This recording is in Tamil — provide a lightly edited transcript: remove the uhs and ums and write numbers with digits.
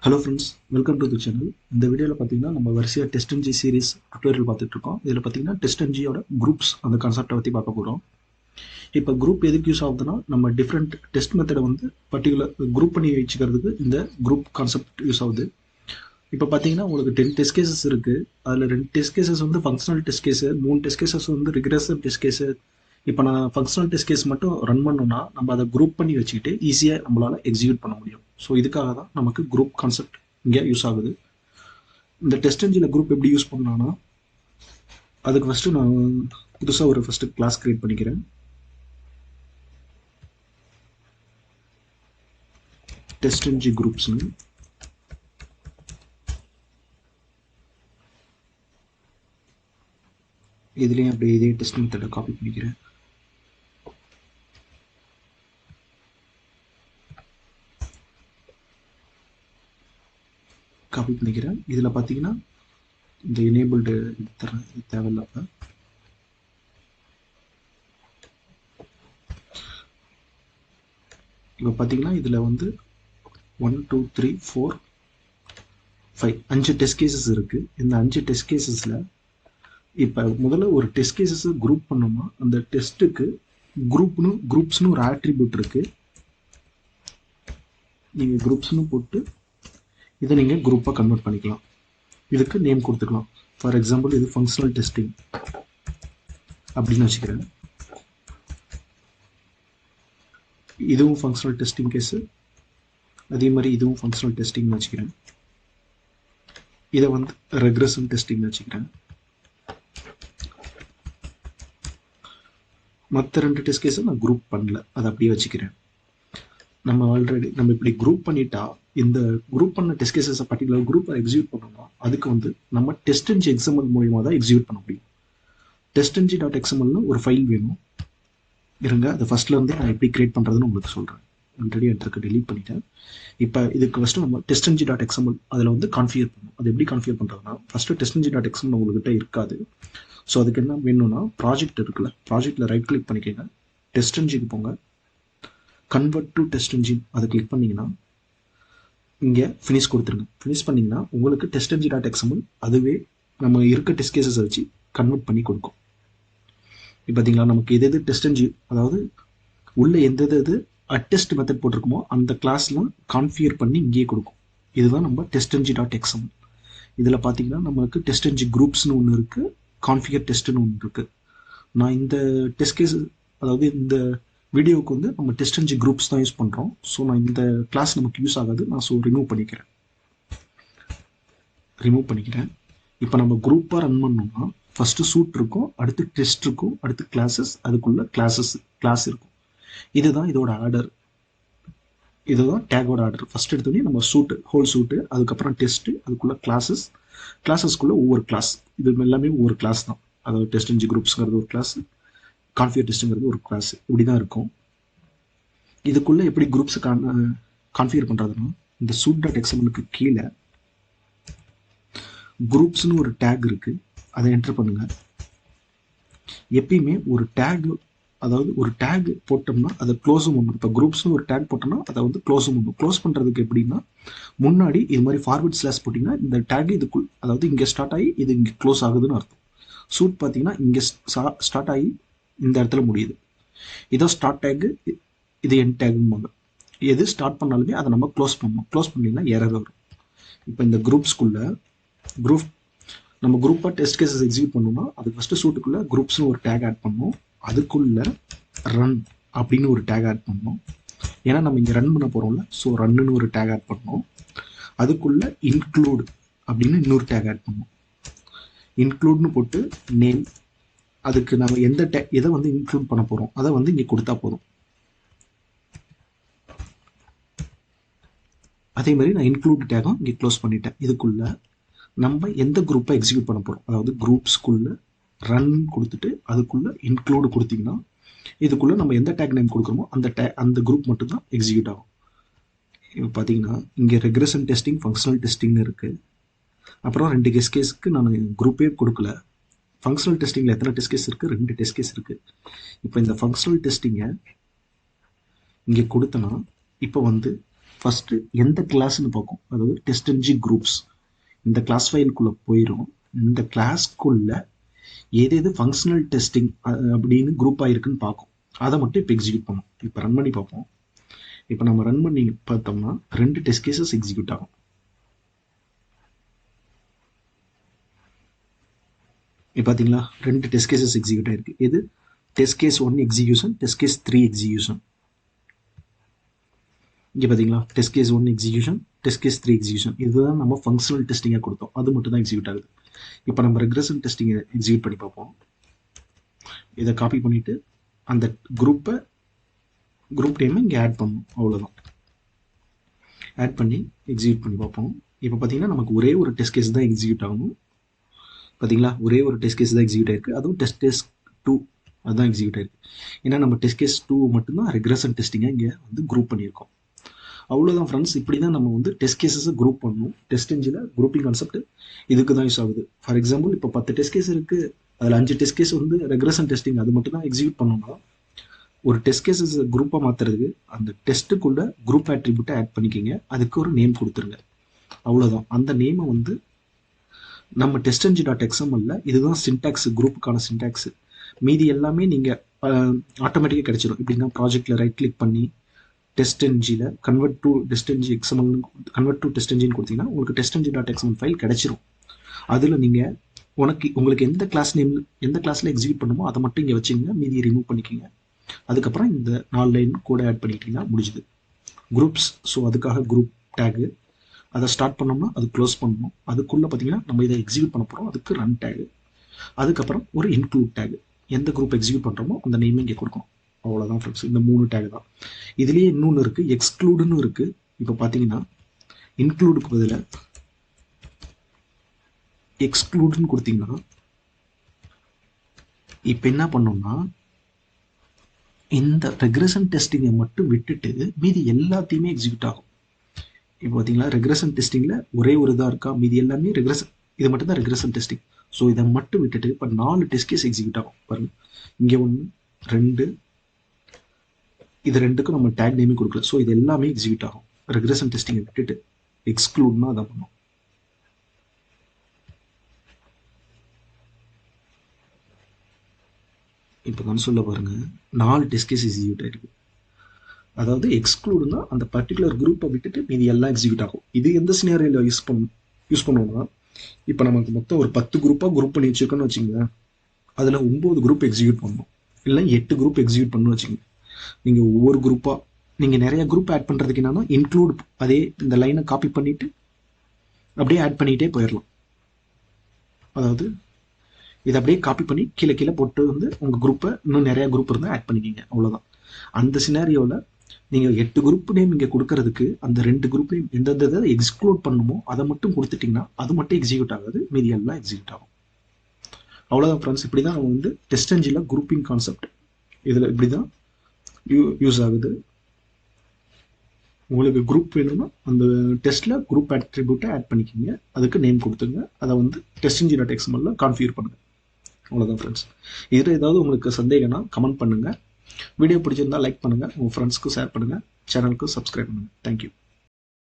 Hello friends, welcome to the channel. இந்த வீடியோல பாத்தீங்கன்னா நம்ம வரிசையா TestNG series tutorial பார்த்துட்டு இருக்கோம். இதுல பாத்தீங்கன்னா TestNG ஓட groups அந்த கான்செப்ட பத்தி பார்க்க போறோம். இப்போ group எதுக்கு யூஸ் ஆகுதுன்னா நம்ம டிஃபரண்ட் டெஸ்ட் மெத்தட வந்து பர்టిక్యులர் குரூப் பண்ணி வச்சுக்கிறதுக்கு இந்த group கான்செப்ட் யூஸ் ஆகுது. இப்போ பாத்தீங்கன்னா உங்களுக்கு 10 டெஸ்ட் கேसेस இருக்கு. அதுல 2 டெஸ்ட் கேसेस வந்து functional test case, 3 test cases வந்து ரிக்ரெசிவ் டெஸ்ட் கேஸ். இப்போ நான் ஃபங்க்ஷனல் டெஸ்ட் கேஸ் மட்டும் ரன் பண்ணனும்னா நம்ம அதை குரூப் பண்ணி வச்சுக்கிட்டு ஈஸியா நம்மளால எக்ஸிக்யூட் பண்ண முடியும். ஸோ இதுக்காக தான் நமக்கு குரூப் கான்செப்ட் இங்கே யூஸ் ஆகுது. இந்த TestNGல குரூப் எப்படி யூஸ் பண்ணலாம்னா அதுக்கு ஃபர்ஸ்ட் நான் புதுசா ஒரு ஃபர்ஸ்ட் கிளாஸ் கிரியேட் பண்ணிக்கிறேன். TestNG Groups இதுலயும் அப்படியே இதே டெஸ்ட் மெத்தட காப்பி பண்ணிக்கிறேன். காப்பி பண்ணிக்கிறேன். இதுல பாத்தீங்கன்னா இந்த எனேபிள்டு தேவையில்ல. இப்போ பாத்தீங்கன்னா இதுல வந்து 1 2 3 4 5 5 டெஸ்ட் கேसेस இருக்கு. இந்த 5 டெஸ்ட் கேसेसல இப்ப முதல்ல ஒரு டெஸ்ட் கேसेस குரூப் பண்ணோமா அந்த டெஸ்ட்டுக்கு குரூப்ஸ்னு ஒரு ஆட்ரிபியூட் இருக்கு. நீங்க குரூப்ஸ்னு போட்டு இதை நீங்க குரூப்பா கன்வெர்ட் பண்ணிக்கலாம். இதுக்கு நேம் கொடுத்துக்கலாம். ஃபார் எக்ஸாம்பிள் இது ஃபங்க்ஷனல் டெஸ்டிங் அப்படின்னு வச்சுக்கிறேன். இதுவும் ஃபங்க்ஷனல் டெஸ்டிங் கேஸ், அதே மாதிரி இதுவும் ஃபங்க்ஷனல் டெஸ்டிங் வச்சுக்கிறேன். இதை வந்து ரெக்ரெஷன் டெஸ்டிங் வச்சுக்கிறேன். மற்ற 2 டெஸ்ட் கேஸை நான் குரூப் பண்ணல, அதை அப்படியே வச்சுக்கிறேன். நம்ம இப்படி குரூப் பண்ணிட்டா இந்த குரூப் பண்ண டெஸ்ட் கேஸஸ் பர்టిక్యులர் குரூப்பை எக்ஸிக்யூட் பண்ணோம்னா அதுக்கு வந்து நம்ம TestNG XML மூலமா தான் எக்ஸிக்யூட் பண்ண முடியும். TestNG.xmlனு ஒரு ஃபைல் வேணும். இருங்க, அதை ஃபர்ஸ்ட்ல இருந்து நான் எப்படி கிரியேட் பண்றதுன்னு உங்களுக்கு சொல்றேன். ஆல்ரெடி எடுத்துக்க டெலீட் பண்ணிட்டேன். இப்போ இதுக்கு ஃபர்ஸ்ட் நம்ம TestNG.xml அதில் வந்து கான்ஃபிகர் பண்ணணும். அது எப்படி கான்ஃபிகர் பண்றதுன்னா ஃபர்ஸ்ட் TestNG.xml உங்ககிட்ட இருக்காது. ஸோ அதுக்கு என்ன வேணும்னா ப்ராஜெக்ட் இருக்குல்ல, ப்ராஜெக்ட்ல ரைட் கிளிக் பண்ணிக்கோங்க, TestNGக்கு போங்க, கன்வெர்ட் டு TestNG அதை கிளிக் பண்ணீங்கன்னா இங்கே ஃபினிஷ் கொடுத்துருங்க. ஃபினிஷ் பண்ணீங்கன்னா உங்களுக்கு TestNG.xml அதுவே நம்ம இருக்க டெஸ்ட் கேஸஸ் வச்சு கன்வெர்ட் பண்ணி கொடுக்கும். இப்போ பார்த்தீங்களா நமக்கு எது TestNG, அதாவது உள்ள எது அட்டெஸ்ட் மெத்தட் போட்டிருக்குமோ அந்த கிளாஸ்லாம் கான்ஃபிகர் பண்ணி இங்கேயே கொடுக்கும். இதுதான் நம்ம TestNG.xml. இதில் பார்த்தீங்கன்னா நமக்கு TestNG Groupsனு ஒன்று இருக்கு, கான்ஃபிகர் டெஸ்ட்னு ஒன்று இருக்கு. நான் இந்த டெஸ்ட் கேஸ், அதாவது இந்த வீடியோவுக்கு வந்து நம்ம TestNG Groups தான் யூஸ் பண்றோம். ஸோ நான் இந்த கிளாஸ் நமக்கு யூஸ் ஆகாது, நான் ரிமூவ் பண்ணிக்கிறேன். இப்போ நம்ம குரூப்பா ரன் பண்ணோம்னா ஃபர்ஸ்ட் சூட் இருக்கும், அடுத்து டெஸ்ட் இருக்கும், அடுத்து கிளாஸஸ், அதுக்குள்ள கிளாஸ் இருக்கும். இதுதான் இதோட ஆர்டர். இதுதான் டேகோட ஆர்டர். ஃபர்ஸ்ட் எடுத்தோடனே நம்ம ஹோல் சூட்டு, அதுக்கப்புறம் டெஸ்ட், அதுக்குள்ள கிளாஸஸ்க்குள்ள ஒவ்வொரு கிளாஸ். இது எல்லாமே ஒவ்வொரு கிளாஸ் தான். அதாவது TestNG Groupsங்கிறது ஒரு கிளாஸ், கான்ஃபிகர் டெஸ்ட்ங்கிறது ஒரு கிளாஸ். இப்படிதான் இருக்கும். இதுக்குள்ள எப்படி குரூப்ஸ் கான்ஃபிகர் பண்றதுன்னா இந்த suit.xmlக்கு கீழே குரூப்ஸ்னு ஒரு டேக் இருக்கு, அதை என்டர் பண்ணுங்க. எப்பயுமே ஒரு டேக், அதாவது ஒரு டேக் போட்டோம்னா அதை க்ளோஸும் பண்ணும். இப்போ குரூப்ஸ்னு ஒரு டேக் போட்டோம்னா அதை வந்து க்ளோஸும் பண்ணும். க்ளோஸ் பண்றதுக்கு எப்படின்னா முன்னாடி இது மாதிரி ஃபார்வர்ட் ஸ்லாஷ் போட்டீங்கன்னா இந்த டேக் இதுக்குள், அதாவது இங்க ஸ்டார்ட் ஆகி இது இங்க க்ளோஸ் ஆகுதுன்னு அர்த்தம். சூட் பார்த்தீங்கன்னா இங்க ஸ்டார்ட் ஆகி இந்த இடத்துல முடியுது. இதோ ஸ்டார்ட் டேக், இது என் டேக்பாங்க. எது ஸ்டார்ட் பண்ணாலுமே அதை நம்ம க்ளோஸ் பண்ணணும். க்ளோஸ் பண்ணீங்கன்னா எரர் வரும். இப்போ இந்த குரூப்ஸ்குள்ள நம்ம குரூப்பா டெஸ்ட் கேஸஸ் எக்ஸிக்யூட் பண்ணணும்னா அதுக்கு ஃபர்ஸ்ட் சூட்டுக்குள்ள குரூப்ஸ்னு ஒரு டேக் ஆட் பண்ணணும். அதுக்குள்ள ரன் அப்படின்னு ஒரு டேக் ஆட் பண்ணணும். ஏன்னா நம்ம இங்க ரன் பண்ண போறோம்ல, ஸோ ரன்னு ஒரு டேக் ஆட் பண்ணணும். அதுக்குள்ள இன்க்ளூட் அப்படின்னு இன்னொரு டேக் ஆட் பண்ணணும். இன்க்ளூட்னு போட்டு நேம், அதுக்கு நம்ம எதை வந்து இன்க்ளூட் பண்ண போறோம் அதை வந்து இங்க கொடுத்தா போதும். அதே மாதிரி நான் இன்க்ளூட் டேகும் இங்கே க்ளோஸ் பண்ணிட்டேன். இதுக்குள்ள நம்ம எந்த குரூப்பை எக்ஸிக்யூட் பண்ண போறோம், அதாவது குரூப்ஸ்குள்ள ரன் கொடுத்துட்டு அதுக்குள்ள இன்க்ளூட் கொடுத்தீங்கன்னா இதுக்குள்ள நம்ம எந்த டேக் நேம் கொடுக்குறோமோ அந்த குரூப் மட்டும் தான் எக்ஸிக்யூட் ஆகும். இப்போ பார்த்தீங்கன்னா இங்கே ரெக்ரெஷன் டெஸ்டிங், ஃபங்க்ஷனல் டெஸ்டிங்னு இருக்கு. அப்புறம் 2 டெஸ்ட் கேஸ்க்கு நான் குரூப்பே கொடுக்கல. ஃபங்க்ஷனல் டெஸ்டிங்ல எத்தனை டெஸ்ட் கேஸ் இருக்கு? 2 டெஸ்ட் கேஸ் இருக்கு. இப்போ இந்த ஃபங்க்ஷனல் டெஸ்டிங்கை இங்கே கொடுத்தனா இப்போ வந்து ஃபர்ஸ்ட் எந்த கிளாஸ்ன்னு பார்க்கும், அதாவது TestNG Groups இந்த கிளாஸ் ஃபைலுக்குள்ள போயிடும். இந்த கிளாஸ்க்குள்ள எது ஃபங்க்ஷனல் டெஸ்டிங் அப்படின்னு குரூப் ஆயிருக்குன்னு பார்க்கும். அதை மட்டும் இப்போ எக்ஸிக்யூட் பண்ணும். இப்போ ரன் பண்ணி பார்ப்போம். இப்போ நம்ம ரன் பண்ணி பார்த்தோம்னா 2 டெஸ்ட் கேசஸ் எக்ஸிக்யூட் ஆகும். இப்போ பார்த்தீங்களா 2 டெஸ்ட் கேசஸ் எக்ஸிக்யூட் ஆயிருக்கு. இது test case 1 execution, test case 3 execution. இங்கே பார்த்தீங்களா test case 1 execution, test case 3 execution. இதுதான் நம்ம ஃபங்க்ஷனல் டெஸ்டிங்காக கொடுத்தோம், அது மட்டும் தான் எக்ஸிக்யூட் ஆகுது. இப்போ நம்ம ரெக்ரெஷன் டெஸ்டிங்கை எக்ஸிக்யூட் பண்ணி பார்ப்போம். இதை காப்பி பண்ணிவிட்டு அந்த குரூப் நேமை இங்கே ஆட் பண்ணணும், அவ்வளோதான். ஆட் பண்ணி எக்ஸிக்யூட் பண்ணி பார்ப்போம். இப்போ பார்த்தீங்கன்னா நமக்கு ஒரே ஒரு டெஸ்ட் கேஸ் தான் எக்ஸிக்யூட் ஆகணும். பார்த்தீங்களா ஒரே ஒரு டெஸ்ட் கேஸ் தான் எக்ஸிக்யூட் ஆயிருக்கு, அதுவும் டெஸ்ட் கேஸ் 2 அதுதான் எக்ஸிக்யூட் ஆயிருக்கு. ஏன்னா நம்ம டெஸ்ட் கேஸ் 2 மட்டும்தான் ரெக்ரெஷன் டெஸ்டிங்காக இங்கே வந்து குரூப் பண்ணியிருக்கோம். அவ்வளோதான் ஃப்ரெண்ட்ஸ். இப்படி தான் நம்ம வந்து டெஸ்ட் கேஸஸை குரூப் பண்ணணும். TestNGல குரூப்பிங் கான்செப்ட் இதுக்கு தான் யூஸ் ஆகுது. ஃபார் எக்ஸாம்பிள் இப்போ 10 டெஸ்ட் கேஸ் இருக்குது, அதில் 5 டெஸ்ட் கேஸ் வந்து ரெக்ரெஷன் டெஸ்டிங் அது மட்டும் தான் எக்ஸிக்யூட் பண்ணோம்னா, ஒரு டெஸ்ட் கேஸஸ் குரூப்பாக மாற்றுறதுக்கு அந்த டெஸ்ட்டுக்குள்ள குரூப் ஆட்ரிபியூட்டை ஆட் பண்ணிக்கிங்க, அதுக்கு ஒரு நேம் கொடுத்துருங்க, அவ்வளோதான். அந்த நேமை வந்து நம்ம TestNG.xml இதுதான் சின்டாக்ஸ், குரூப்புக்கான சின்டாக்ஸ். மீதி எல்லாமே நீங்கள் ஆட்டோமேட்டிக்காக கிடைச்சிடும். இப்படின்னா ப்ராஜெக்டில் ரைட் கிளிக் பண்ணி TestNGல convert to TestNG XML convert to TestNGன்னு கொடுத்தீங்கன்னா உங்களுக்கு TestNG.xml ஃபைல் கிடைச்சிரும். அதில் நீங்கள் உங்களுக்கு எந்த கிளாஸ் நேம் எந்த கிளாஸில் எக்ஸிக்யூட் பண்ணுமோ அதை மட்டும் இங்கே வச்சுங்க, மீதியை ரிமூவ் பண்ணிக்கிங்க. அதுக்கப்புறம் இந்த 4 லைன் கூட ஆட் பண்ணிக்கிட்டீங்கன்னா முடிஞ்சுது. குரூப்ஸ், ஸோ அதுக்காக குரூப் டேகு, அதை ஸ்டார்ட் பண்ணோம்னா அது க்ளோஸ் பண்ணணும். அதுக்குள்ளே பார்த்தீங்கன்னா நம்ம இதை எக்ஸிக்யூட் பண்ண போகிறோம், அதுக்கு ரன் டேகு. அதுக்கப்புறம் ஒரு இன்க்ளூட் டேகு, எந்த குரூப் எக்ஸிக்யூட் பண்ணுறோமோ அந்த நேம் இங்கே கொடுக்கணும். அவ்வளோதான் ஃப்ரெண்ட்ஸ். இந்த 3 டேக் தான். இதுலேயே இன்னொன்று இருக்குது, எக்ஸ்க்ளூடுன்னு இருக்குது. இப்போ பார்த்தீங்கன்னா இன்க்ளூடுக்கு பதிலாக எக்ஸ்க்ளூடுன்னு கொடுத்தீங்கன்னா இப்போ என்ன பண்ணோம்னா இந்த ரெக்ரெஷன் டெஸ்டிங்கை மட்டும் விட்டுட்டு மீதி எல்லாத்தையுமே எக்ஸிக்யூட் ஆகும். இப்போ பார்த்தீங்களா ரெக்ரெஷன் டெஸ்டிங்கில் ஒரே ஒரு இதாக இருக்கா, மீதி எல்லாமே ரெக்ரெஷன், இது மட்டும் தான் ரெக்ரெஷன் டெஸ்டிங். ஸோ இதை மட்டும் விட்டுட்டு இப்போ 4 டெஸ்ட் கேஸ் எக்ஸிக்யூட் ஆகும் பாருங்க. இங்கே 1 2 இது 2க்கும் நம்ம டேக் நேமே கொடுக்கல, ஸோ இது எல்லாமே எக்ஸிக்யூட் ஆகும். ரெக்ரெஷன் டெஸ்டிங்கை விட்டுட்டு எக்ஸ்க்ளூட்னா அதை பண்ணும். இப்போ கன்சோல்ல பாருங்க 4 டெஸ்ட் கேஸ் எக்ஸிக்யூட் ஆயிருக்கு. அதாவது எக்ஸ்க்ளூடுனா அந்த பர்டிகுலர் குரூப்பை விட்டுட்டு மீதி எல்லாம் எக்ஸிக்யூட் ஆகும். இது எந்த சினாரியோவில் யூஸ் பண்ணுவோம்னா, இப்போ நமக்கு மொத்தம் ஒரு 10 குரூப்பாக குரூப் பண்ணி வச்சுருக்கோன்னு வச்சுக்கோங்க, அதில் 9 குரூப் எக்ஸிக்யூட் பண்ணணும், இல்லை 8 குரூப் எக்ஸிக்யூட் பண்ணணும் வச்சுக்கோங்க. நீங்கள் ஒவ்வொரு குரூப்பாக நீங்கள் நிறைய குரூப் ஆட் பண்ணுறதுக்கு என்னன்னா இன்க்ளூட் அதே இந்த லைனை காப்பி பண்ணிவிட்டு அப்படியே ஆட் பண்ணிகிட்டே போயிடலாம். அதாவது இதை அப்படியே காப்பி பண்ணி கீழே கீழே போட்டு வந்து உங்கள் குரூப்பை இன்னும் நிறையா குரூப் இருந்தால் ஆட் பண்ணிக்கிங்க, அவ்வளோதான். அந்த சினாரியோவில் நீங்கள் 8 குரூப் நேம் இங்கே கொடுக்கறதுக்கு அந்த 2 குரூப் நேம் எந்தெந்த எக்ஸ்க்ளூட் பண்ணுமோ அதை மட்டும் கொடுத்துட்டிங்கன்னா அது மட்டும் எக்ஸிக்யூட் ஆகாது, மீதி எல்லாம் எக்ஸிக்யூட் ஆகும். அவ்வளோதான் ஃப்ரெண்ட்ஸ். இப்படி தான் நம்ம வந்து TestNGல குரூப்பிங் கான்செப்ட் இதில் இப்படி தான் யூஸ் ஆகுது. உங்களுக்கு குரூப் வேணும்னா அந்த டெஸ்ட்டில் குரூப் ஆட்ரிபியூட்டை ஆட் பண்ணிக்கிங்க, அதுக்கு நேம் கொடுத்துங்க, அதை வந்து TestNG.xml கான்ஃபிகர் பண்ணுங்கள். அவ்வளோதான் ஃப்ரெண்ட்ஸ். இதில் ஏதாவது உங்களுக்கு சந்தேகம்னா கமெண்ட் பண்ணுங்கள். வீடியோ பிடிச்சிருந்தால் லைக் பண்ணுங்கள், உங்கள் ஃப்ரெண்ட்ஸ்க்கு ஷேர் பண்ணுங்கள், சேனலுக்கு சப்ஸ்கிரைப் பண்ணுங்கள். தேங்க்யூ.